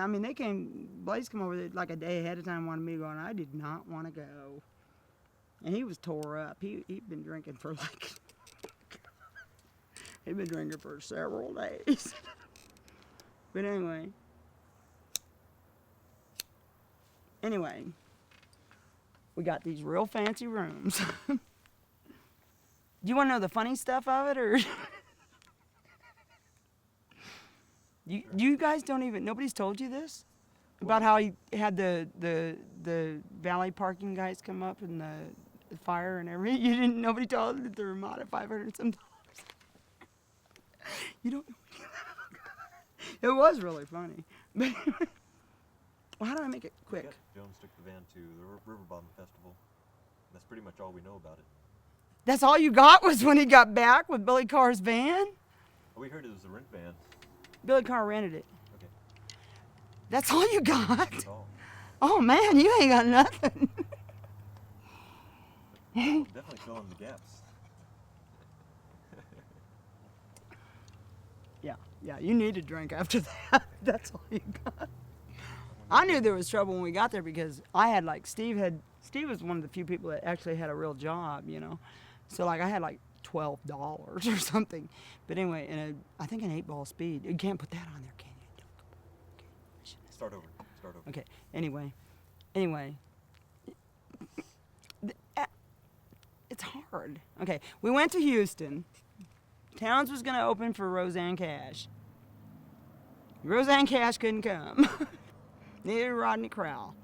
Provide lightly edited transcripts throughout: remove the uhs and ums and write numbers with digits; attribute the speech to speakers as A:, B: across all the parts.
A: I mean, Blaze came over there like a day ahead of time, wanted me to go, and I did not want to go. And he was tore up. He'd been drinking for like, he'd been drinking for several days. But anyway, we got these real fancy rooms. Do you want to know the funny stuff of it, or? You guys don't even, nobody's told you this? About how he had the valet parking guys come up and the fire and everything? Nobody told him that the Ramada 500 some dollars. You don't know. It was really funny. But well, how do I make it quick?
B: Jones took the van to the River Bottom Festival. That's pretty much all we know about it.
A: That's all you got was when he got back with Billy Carr's van?
B: We heard it was a rent van.
A: Billy Carr rented it.
B: Okay.
A: That's all you got?
B: That's all.
A: Oh man, you ain't got nothing.
B: Definitely fill in the gaps.
A: Yeah, you need a drink after that. That's all you got. I knew there was trouble when we got there because I had like, Steve was one of the few people that actually had a real job, you know. So like I had like $12 or something. But anyway, I think an 8-ball speed. You can't put that on there, can you? Okay.
B: Start over.
A: Okay, anyway. It's hard. Okay, we went to Houston. Towns was going to open for Roseanne Cash. Roseanne Cash couldn't come. Neither did Rodney Crowell.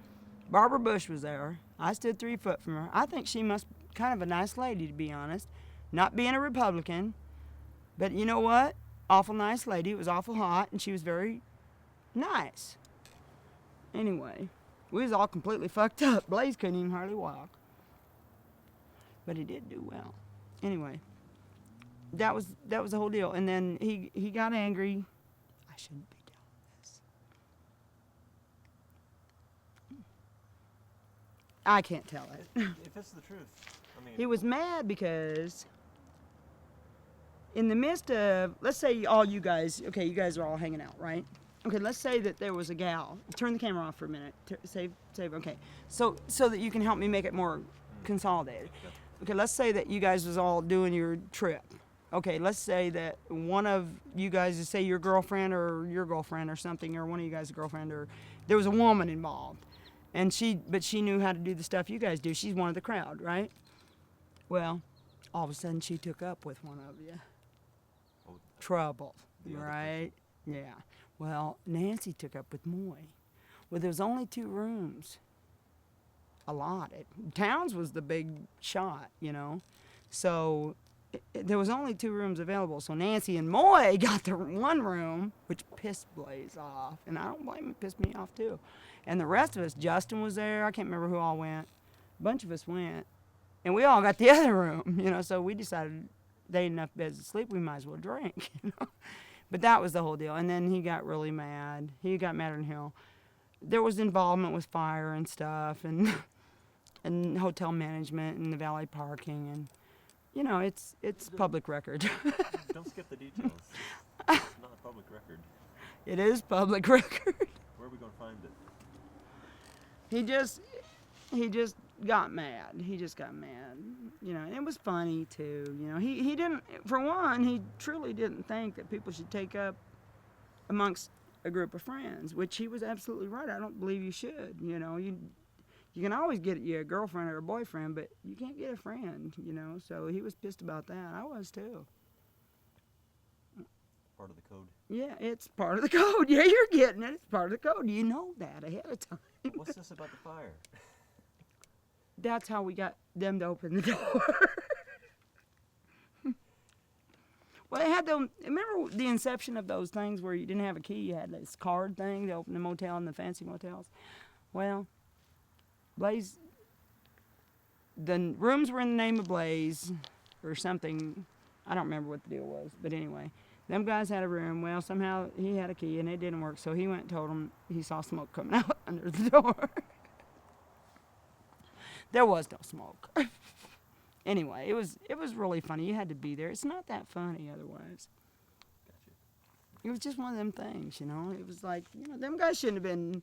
A: Barbara Bush was there. I stood 3 foot from her. I think she must be kind of a nice lady, to be honest. Not being a Republican. But you know what? Awful nice lady. It was awful hot, and she was very nice. Anyway, we was all completely fucked up. Blaze couldn't even hardly walk. But he did do well. Anyway, that was the whole deal. And then he got angry. I shouldn't be telling this. I can't tell it.
B: If it's the truth. I mean,
A: He was mad because in the midst of, let's say all you guys, okay, you guys are all hanging out, right? Okay, let's say that there was a gal. Turn the camera off for a minute. Save, okay. So that you can help me make it more consolidated. Okay, let's say that you guys was all doing your trip. Okay, let's say that one of you guys, say your girlfriend or something, or one of you guys' girlfriend, or there was a woman involved. But she knew how to do the stuff you guys do. She's one of the crowd, right? Well, all of a sudden she took up with one of you. Trouble, right? Yeah. Well, Nancy took up with Moy. Well, there was only 2 rooms allotted. Towns was the big shot, you know. So there was only 2 rooms available. So Nancy and Moy got the one room, which pissed Blaze off. And I don't blame him, it pissed me off too. And the rest of us, Justin was there. I can't remember who all went. A bunch of us went. And we all got the other room, you know. So we decided they had enough beds to sleep, we might as well drink, you know. But that was the whole deal. And then he got really mad. He got madder than hell. There was involvement with fire and stuff, and hotel management and the valet parking, and you know, it's public record.
B: Don't skip the details. It's not a public record.
A: It is public record.
B: Where are we going to find it?
A: He just got mad. He just got mad. You know, and it was funny too. You know, he didn't, for one, he truly didn't think that people should take up amongst a group of friends, which he was absolutely right. I don't believe you should. You know, you can always get you a girlfriend or a boyfriend, but you can't get a friend, you know. So he was pissed about that. I was too.
B: Part of the code.
A: Yeah, it's part of the code. Yeah, you're getting it. It's part of the code. You know that ahead of time.
B: What's this about the fire?
A: That's how we got them to open the door. Well, they had them. Remember the inception of those things where you didn't have a key? You had this card thing to open the motel and the fancy motels. Well, Blaze, the rooms were in the name of Blaze or something. I don't remember what the deal was, but anyway, them guys had a room. Well, somehow he had a key and it didn't work, so he went and told them he saw smoke coming out under the door. There was no smoke. Anyway, it was really funny. You had to be there. It's not that funny otherwise.
B: Gotcha.
A: It was just one of them things, you know. It was like, you know, them guys shouldn't have been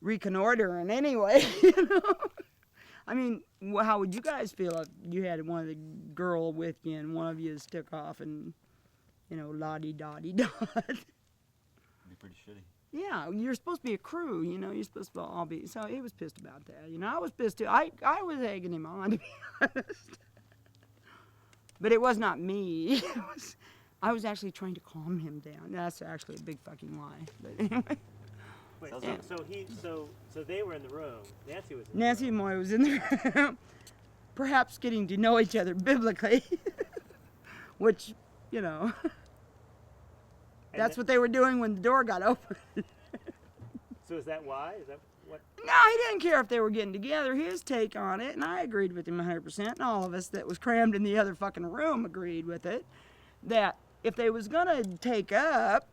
A: reconnoitering anyway, you know. I mean, how would you guys feel if you had one of the girl with you and one of you took off and, you know, la-di-da-di-da?
B: Be pretty shitty.
A: Yeah, you're supposed to be a crew, you know. You're supposed to all be. So he was pissed about that, you know. I was pissed too. I was egging him on, to be honest. But it was not me. I was actually trying to calm him down. That's actually a big fucking lie. But anyway.
C: Wait,
A: Yeah.
C: so they were in the room. Nancy was in
A: Nancy
C: the
A: and
C: room.
A: Moy was in the room, perhaps getting to know each other biblically, which, you know, that's what they were doing when the door got open.
C: So is that why? Is that what?
A: No, he didn't care if they were getting together. His take on it, and I agreed with him 100%, and all of us that was crammed in the other fucking room agreed with it, that if they was gonna take up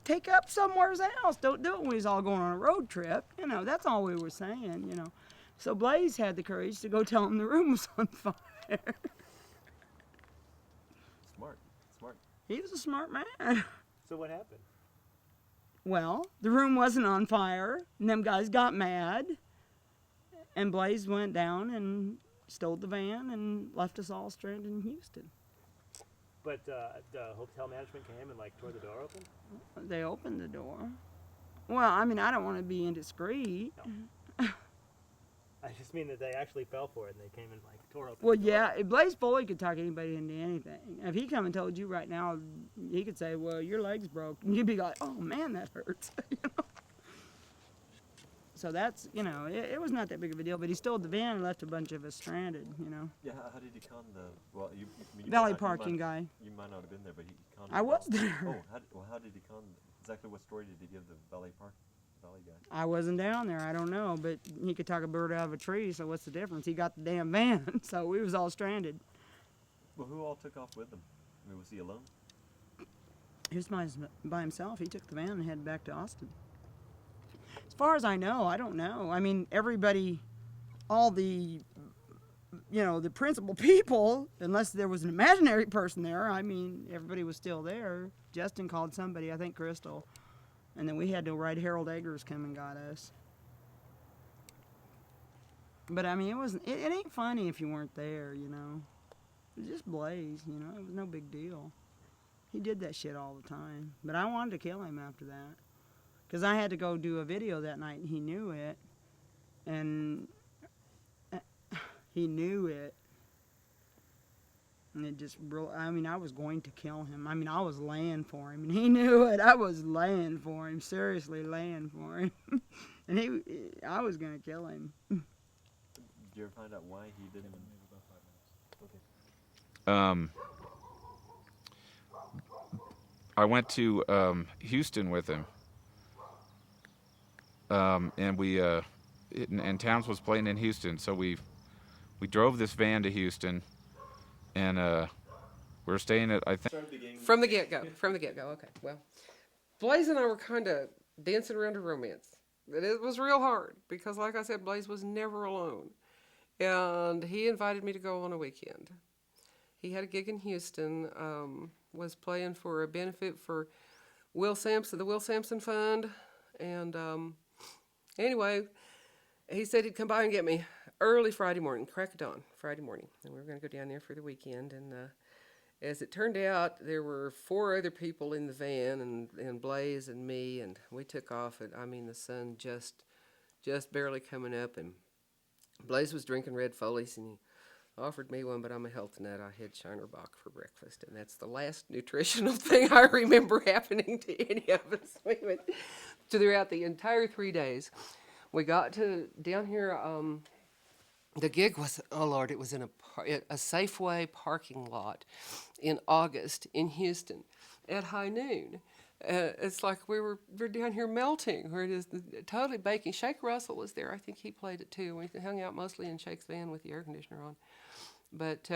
A: somewhere else. Don't do it when we was all going on a road trip. You know, that's all we were saying, you know. So Blaze had the courage to go tell him the room was on fire.
B: Smart.
A: He was a smart man.
C: So what happened?
A: Well, the room wasn't on fire, and them guys got mad, and Blaze went down and stole the van and left us all stranded in Houston.
C: But the hotel management came and like tore the door open?
A: They opened the door. Well, I mean, I don't want to be indiscreet.
C: No. I just mean that they actually fell for it and they came and like tore open
A: Well,
C: the door.
A: yeah, Blaze Foley could talk anybody into anything. If he come and told you right now, he could say, well, your leg's broke. And you'd be like, oh, man, that hurts. You know? So that's, you know, it was not that big of a deal. But he stole the van and left a bunch of us stranded, you know.
B: Yeah, how did he con the? Well, you
A: Valley
B: might not-
A: parking guy.
B: You might not have been there, but he conned.
A: I was there.
B: Oh, how did he con? Exactly what story did he give the Valley guy?
A: I wasn't down there. I don't know. But he could talk a bird out of a tree, so what's the difference? He got the damn van, so we was all stranded.
B: Well, who all took off with him? I mean, was he alone?
A: He was by himself. He took the van and headed back to Austin. As far as I know, I don't know. I mean, everybody, all the, you know, the principal people, unless there was an imaginary person there, I mean, everybody was still there. Justin called somebody, I think Crystal. And then we had to ride Harold Eggers come and got us. But I mean, it ain't funny if you weren't there, you know. It was just Blaze, you know. It was no big deal. He did that shit all the time. But I wanted to kill him after that. Because I had to go do a video that night, and he knew it. And he knew it. And it just, I mean, I was going to kill him. I mean, I was laying for him, and he knew it. I was laying for him, seriously laying for him. And I was going to kill him.
B: Did you ever find out why he didn't?
D: I went to Houston with him, and and Towns was playing in Houston, so we drove this van to Houston, and we were staying at, I think,
E: From the get-go. Okay, well, Blaze and I were kind of dancing around a romance. It was real hard because, like I said, Blaze was never alone, and he invited me to go on a weekend. He had a gig in Houston, was playing for a benefit for Will Sampson, the Will Sampson Fund, and anyway, he said he'd come by and get me early Friday morning, crack of dawn, Friday morning, and we were going to go down there for the weekend. And as it turned out, there were 4 other people in the van, and Blaze and me, and we took off. I mean, the sun just barely coming up, and Blaze was drinking Red Foley's, and he offered me one, but I'm a health nut. I had Shiner Bach for breakfast, and that's the last nutritional thing I remember happening to any of us. We went throughout the entire 3 days. We got to down here. The gig was, oh Lord, it was in a Safeway parking lot in August in Houston at high noon. It's like we're down here melting. We're just totally baking. Shake Russell was there. I think he played it too. We hung out mostly in Shake's van with the air conditioner on. But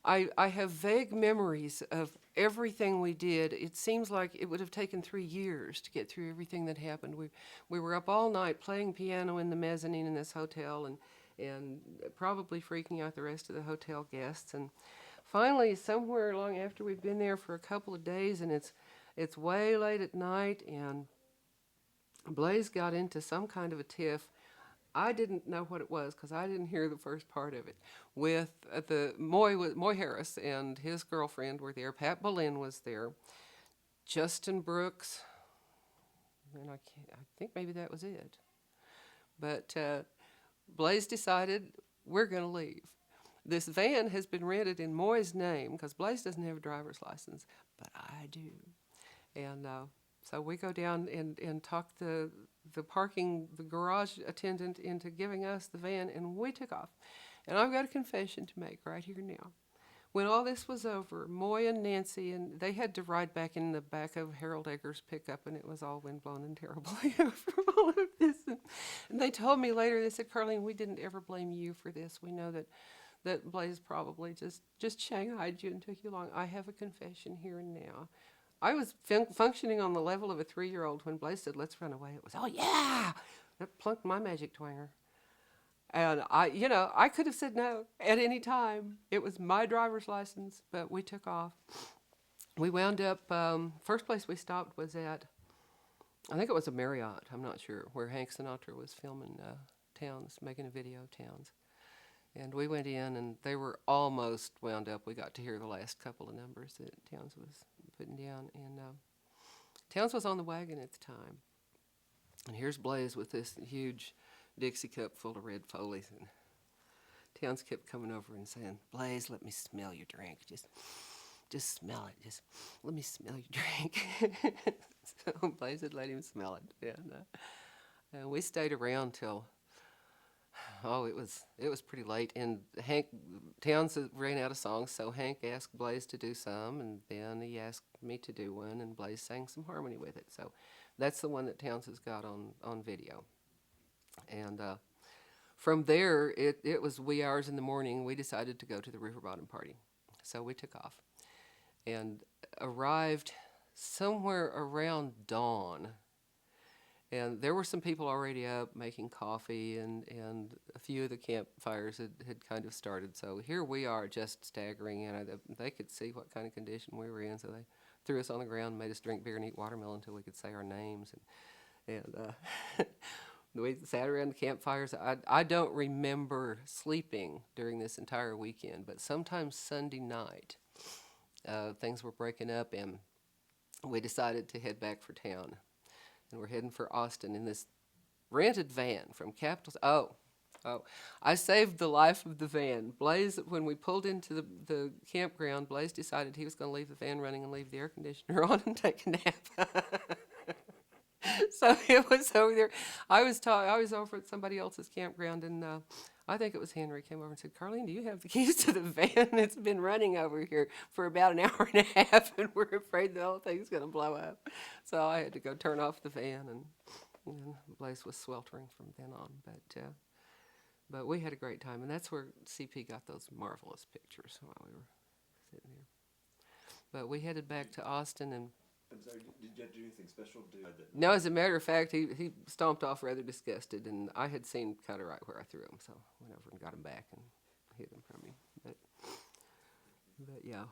E: I have vague memories of everything we did. It seems like it would have taken 3 years to get through everything that happened. We were up all night playing piano in the mezzanine in this hotel and probably freaking out the rest of the hotel guests. And finally, somewhere along after we've been there for a couple of days, and it's It's way late at night, and Blaze got into some kind of a tiff. I didn't know what it was because I didn't hear the first part of it. With Moy Harris and his girlfriend were there. Pat Boleyn was there. Justin Brooks, and I think maybe that was it. But Blaze decided we're going to leave. This van has been rented in Moy's name because Blaze doesn't have a driver's license, but I do. And so we go down and talk the garage attendant into giving us the van, and we took off. And I've got a confession to make right here now. When all this was over, Moy and Nancy, and they had to ride back in the back of Harold Eggers' pickup, and it was all windblown and terrible from all of this. And they told me later, they said, Carlene, we didn't ever blame you for this. We know that Blaze probably just shanghaied you and took you along. I have a confession here and now. I was functioning on the level of a 3-year-old when Blaze said, let's run away. It was, oh, yeah! That plunked my magic twanger. And I could have said no at any time. It was my driver's license, but we took off. We wound up, first place we stopped was at, I think it was a Marriott, I'm not sure, where Hank Sinatra was filming Towns, making a video of Towns. And we went in, and they were almost wound up. We got to hear the last couple of numbers that Towns was putting down. And Towns was on the wagon at the time. And here's Blaze with this huge Dixie cup full of red Foleys. And Towns kept coming over and saying, Blaze, let me smell your drink. Just smell it. Just let me smell your drink. So Blaze had let him smell it. And we stayed around till... Oh, it was pretty late, and Towns ran out of songs, so Hank asked Blaze to do some, and then he asked me to do one, and Blaze sang some harmony with it. So that's the one that Towns has got on video. And from there, it was wee hours in the morning. We decided to go to the River Bottom party, so we took off and arrived somewhere around dawn. And there were some people already up making coffee, and a few of the campfires had kind of started. So here we are just staggering in. They could see what kind of condition we were in, so they threw us on the ground, made us drink beer and eat watermelon until we could say our names. And we sat around the campfires. I don't remember sleeping during this entire weekend, but sometime Sunday night, things were breaking up, and we decided to head back for town. And we're heading for Austin in this rented van from Capitol. Oh, I saved the life of the van. Blaze, when we pulled into the campground, Blaze decided he was going to leave the van running and leave the air conditioner on and take a nap. So it was over there. I was over at somebody else's campground, and I think it was Henry came over and said, Carlene, do you have the keys to the van? It's been running over here for about an hour and a half, and we're afraid the whole thing's going to blow up. So I had to go turn off the van, and Blaze was sweltering from then on. But we had a great time, and that's where CP got those marvelous pictures while we were sitting there. But we headed back to Austin, and
B: I'm sorry, did you have to do anything special to
E: no, as a matter of fact, he stomped off rather disgusted, and I had seen kind of right where I threw him, so I went over and got him back and hid him from him. But yeah,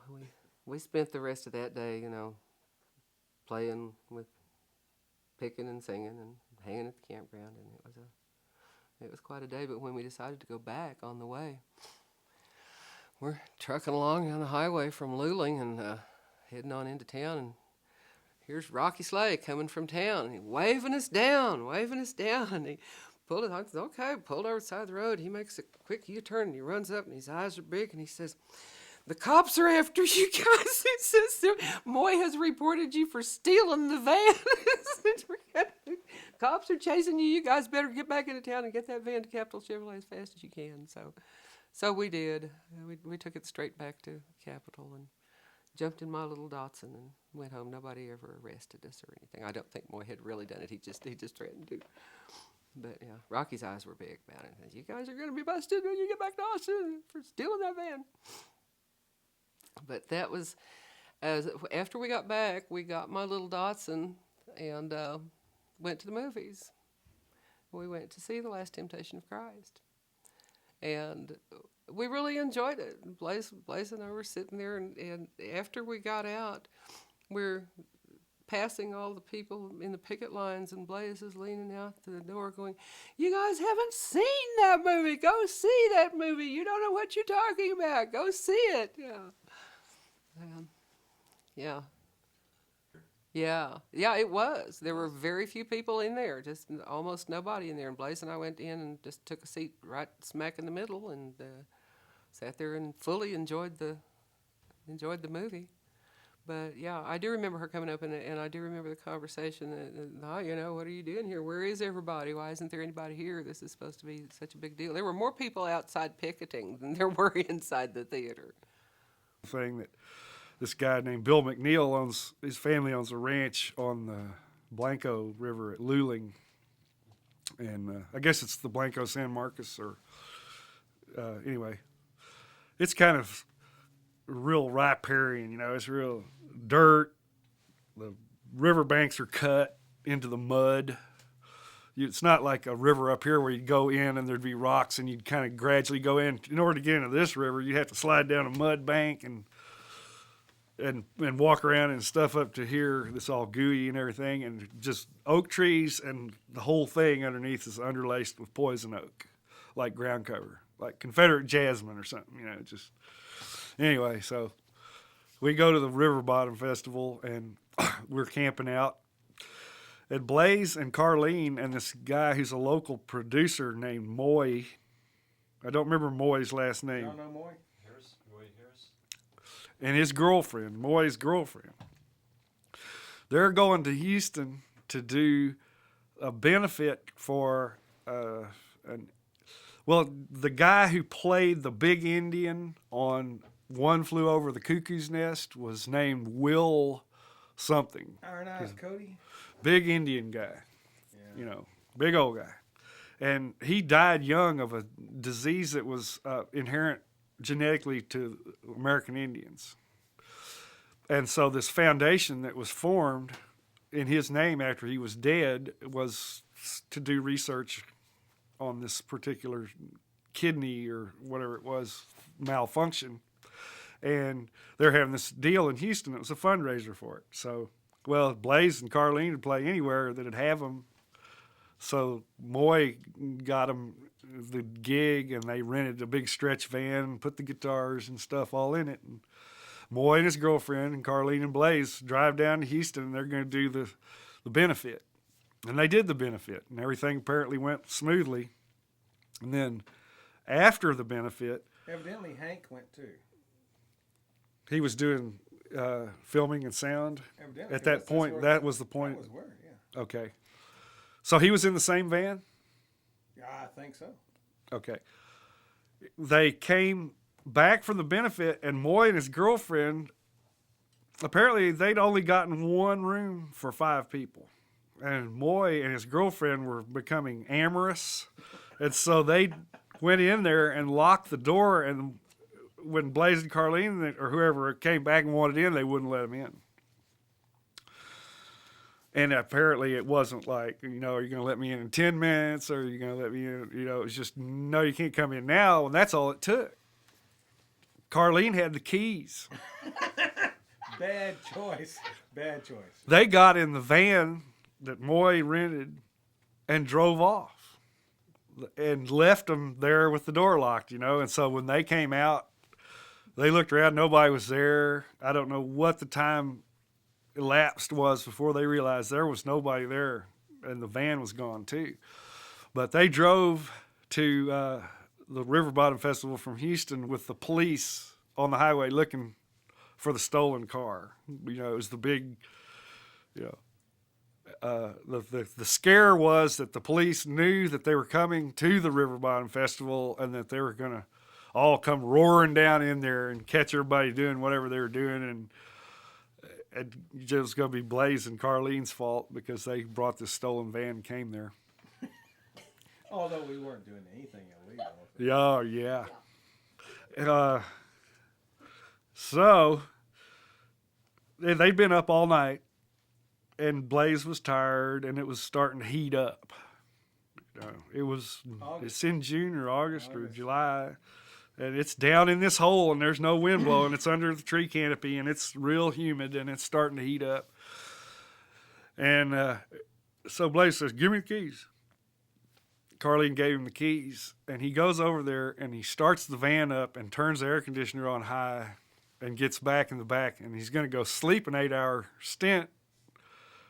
E: we spent the rest of that day, playing with, picking and singing and hanging at the campground, and it was quite a day. But when we decided to go back on the way, we're trucking along down the highway from Luling and heading on into town, and here's Rocky Slay coming from town, and he's waving us down, and he pulled it. I said, okay, pulled over the side of the road. He makes a quick U-turn, and he runs up, and his eyes are big, and he says, the cops are after you guys. He says, Moy has reported you for stealing the van. Cops are chasing you. You guys better get back into town and get that van to Capitol Chevrolet as fast as you can. So we did. We took it straight back to Capitol and jumped in my little Datsun and went home. Nobody ever arrested us or anything. I don't think Moy had really done it. He just threatened to. But yeah, Rocky's eyes were big about it. You guys are going to be busted when you get back to Austin for stealing that van. But that was, after we got back, we got my little Datsun and went to the movies. We went to see The Last Temptation of Christ. And we really enjoyed it. Blaze and I were sitting there, and after we got out, we're passing all the people in the picket lines, and Blaze is leaning out the door going, "You guys haven't seen that movie. Go see that movie. You don't know what you're talking about. Go see it." Yeah. Yeah, it was. There were very few people in there, just almost nobody in there. And Blaze and I went in and just took a seat right smack in the middle and sat there and fully enjoyed the movie. But yeah, I do remember her coming up and I do remember the conversation. What are you doing here? Where is everybody? Why isn't there anybody here? This is supposed to be such a big deal. There were more people outside picketing than there were inside the theater.
F: Thing that this guy named Bill McNeil his family owns a ranch on the Blanco River at Luling, and I guess it's the Blanco San Marcos, or anyway, it's kind of real riparian, it's real dirt. The riverbanks are cut into the mud. It's not like a river up here where you'd go in and there'd be rocks and you'd kind of gradually go in. In order to get into this river, you'd have to slide down a mud bank and walk around and stuff up to here. It's all gooey and everything, and just oak trees, and the whole thing underneath is underlaced with poison oak, like ground cover, like Confederate jasmine or something, Anyway, so we go to the River Bottom Festival, and we're camping out. And Blaze and Carlene and this guy who's a local producer named Moy, I don't remember Moy's last name.
B: No, Moy. Moy Harris.
F: And his girlfriend, Moy's girlfriend. They're going to Houston to do a benefit for the guy who played the big Indian on One Flew Over the Cuckoo's Nest was named Will something.
B: Iron Eyes Cody.
F: Big Indian guy, big old guy. And he died young of a disease that was inherent genetically to American Indians. And so this foundation that was formed in his name after he was dead was to do research on this particular kidney or whatever it was, malfunction. And they're having this deal in Houston. It was a fundraiser for it. So, Blaze and Carlene would play anywhere that would have them. So Moy got them the gig, and they rented a big stretch van and put the guitars and stuff all in it. And Moy and his girlfriend and Carlene and Blaze drive down to Houston, and they're going to do the benefit. And they did the benefit, and everything apparently went smoothly. And then after the benefit,
B: Evidently Hank went too.
F: he was doing filming and sound.
B: Evidently,
F: At that point, that was the point.
B: That was where, yeah.
F: Okay. So he was in the same van?
B: Yeah, I think so.
F: Okay. They came back from the benefit, and Moy and his girlfriend, apparently they'd only gotten one room for 5 people. And Moy and his girlfriend were becoming amorous. And so they went in there and locked the door, and when Blaze and Carlene or whoever came back and wanted in, they wouldn't let them in. And apparently it wasn't like, are you going to let me in 10 minutes, or are you going to let me in? It was just, no, you can't come in now. And that's all it took. Carlene had the keys.
B: Bad choice. Bad choice.
F: They got in the van that Moy rented and drove off and left them there with the door locked, And so when they came out, they looked around, nobody was there. I don't know what the time elapsed was before they realized there was nobody there, and the van was gone too. But they drove to the River Bottom Festival from Houston with the police on the highway looking for the stolen car. It was the big, the scare was that the police knew that they were coming to the River Bottom Festival, and that they were going to all come roaring down in there and catch everybody doing whatever they were doing, and it was going to be Blaze and Carlene's fault because they brought this stolen van and came there.
B: Although we weren't doing anything illegal.
F: Yeah. So they'd been up all night, and Blaze was tired, and it was starting to heat up. It's in June or August or July. And it's down in this hole, and there's no wind blowing. It's under the tree canopy, and it's real humid, and it's starting to heat up. And so Blaze says, "Give me the keys." Carlene gave him the keys, and he goes over there and he starts the van up and turns the air conditioner on high and gets back in the back, and he's going to go sleep an 8-hour stint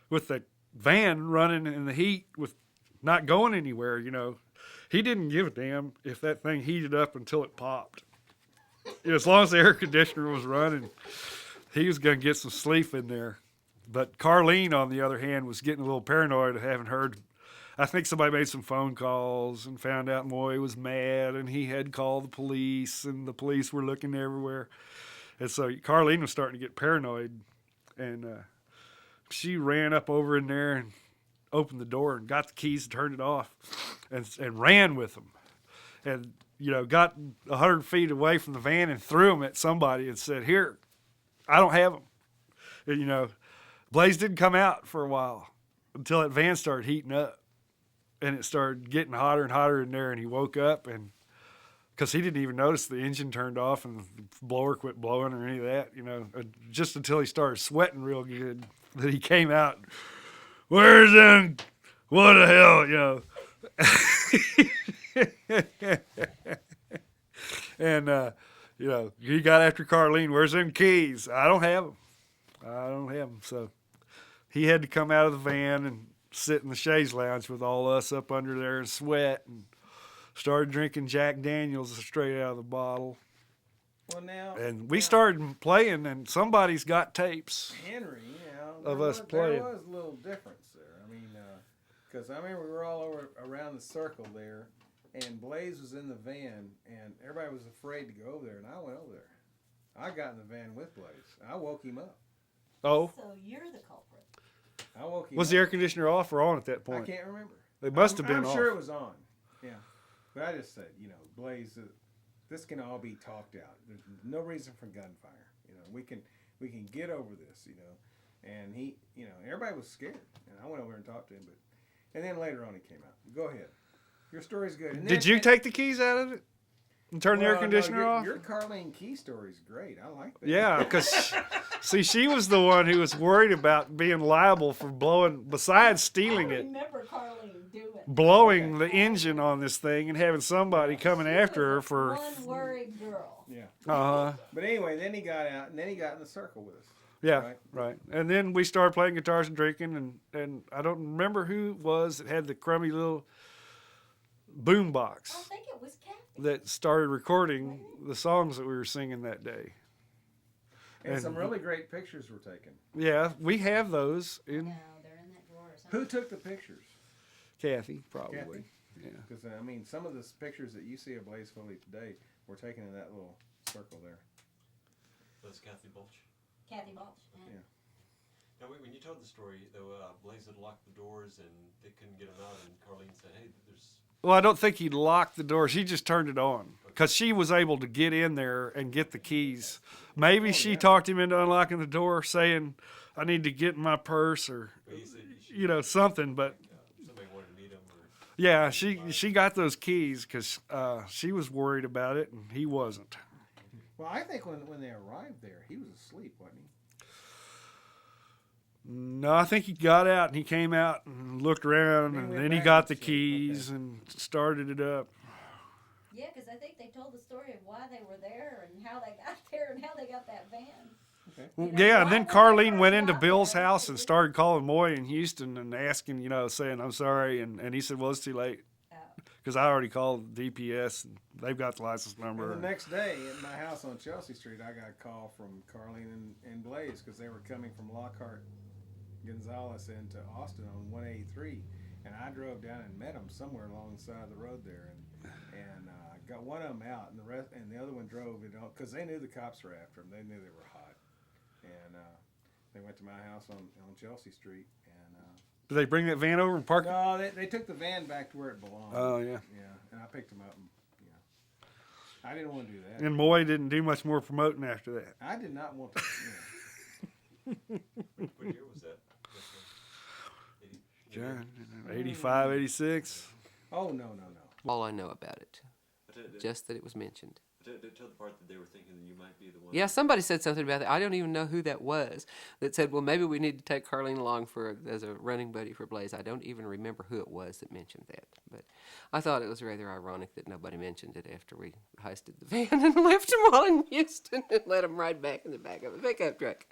F: with the van running in the heat with not going anywhere, you know. He didn't give a damn if that thing heated up until it popped. As long as the air conditioner was running, he was going to get some sleep in there. But Carlene, on the other hand, was getting a little paranoid of having heard. I think somebody made some phone calls and found out Moy was mad, and he had called the police, and the police were looking everywhere. And so Carlene was starting to get paranoid, and she ran up over in there and opened the door and got the keys and turned it off, and ran with them, and got 100 feet away from the van and threw them at somebody and said, "Here, I don't have them." And, Blaze didn't come out for a while until that van started heating up, and it started getting hotter and hotter in there, and he woke up, and because he didn't even notice the engine turned off and the blower quit blowing or any of that, just until he started sweating real good, that he came out, "Where's them? What the hell?" And, he got after Carlene. "Where's them keys?" "I don't have them. I don't have them." So he had to come out of the van and sit in the chaise lounge with all us up under there and sweat, and started drinking Jack Daniels straight out of the bottle.
G: Well, now.
F: And we started playing, and somebody's got tapes.
G: Henry,
F: of us playing.
G: There was a little difference there. I mean, because I remember we were all around the circle there, and Blaze was in the van, and everybody was afraid to go over there, and I went over there. I got in the van with Blaze. I woke him up.
F: Oh.
H: So you're the culprit.
G: I woke him
F: Was
G: up.
F: the air conditioner off or on at that point?
G: I can't remember.
F: They must have been
G: I'm
F: off.
G: sure it was on. Yeah. But I just said, Blaze, this can all be talked out. There's no reason for gunfire. We can get over this, And he, everybody was scared. And I went over and talked to him, and then later on he came out. Go ahead. Your story's good. And
F: Did you take the keys out of it and turn the air conditioner off?
G: Your Carlene Key story's great. I like that.
F: Yeah, because see, she was the one who was worried about being liable for blowing, besides stealing
H: I
F: it,
H: remember Carlene doing
F: blowing the engine on this thing and having somebody coming after her for.
H: one worried girl.
G: Yeah.
F: But
G: anyway, then he got out, and then he got in the circle with us.
F: Yeah, right. And then we started playing guitars and drinking, and I don't remember who it was that had the crummy little boom box
H: I think it was Kathy.
F: that started recording the songs that we were singing that day.
G: And some really great pictures were taken.
F: Yeah, we have those in
H: No, they're in that drawer or something.
G: Who took the pictures?
F: Kathy, probably.
G: Kathy?
F: Yeah.
G: Because, some of the pictures that you see of Blaze Foley today were taken in that little circle there.
B: That's Kathy Bulch.
H: Kathy Balch. Yeah.
B: Now, when you told the story, though, Blaze had locked the doors and they couldn't get him out, and Carlene said, "Hey, there's."
F: Well, I don't think he locked the door. She just turned it on because she was able to get in there and get the keys. Maybe she talked him into unlocking the door, saying, "I need to get in my purse," or
B: He said
F: something. But
B: somebody wanted to meet him.
F: yeah, she got those keys because she was worried about it and he wasn't.
G: Well, I think when they arrived there, he was asleep, wasn't he?
F: No, I think he got out and he came out and looked around, and then he got the keys and started it up.
H: Yeah, because I think they told the story of why they were there and how they got there and how they got that van.
G: Okay.
F: Yeah, and then Carlene went into Bill's house and started calling Moy in Houston and asking, saying, "I'm sorry," and he said, "Well, it's too late." Because I already called DPS, and they've got the license number.
G: And the next day, at my house on Chelsea Street, I got a call from Carlene and Blaze because they were coming from Lockhart, Gonzales into Austin on 183, and I drove down and met them somewhere along the side of the road there, and got one of them out, and the other one drove it because they knew the cops were after them. They knew they were hot, and they went to my house on Chelsea Street, and.
F: Did they bring that van over and park it?
G: No, they took the van back to where it belonged.
F: Oh, yeah.
G: Yeah, and I picked them up, and I didn't want to do that.
F: And Moy didn't do much more promoting after that.
G: I did not want to.
B: What year was that?
F: 85, 86.
G: Oh, no.
E: All I know about it, just that it was mentioned.
B: Tell the part that they were thinking that you might be the one.
E: Yeah, somebody said something about that. I don't even know who that was that said, well, maybe we need to take Carlene along as a running buddy for Blaze. I don't even remember who it was that mentioned that. But I thought it was rather ironic that nobody mentioned it after we heisted the van and left them all in Houston and let them ride back in the back of a pickup truck.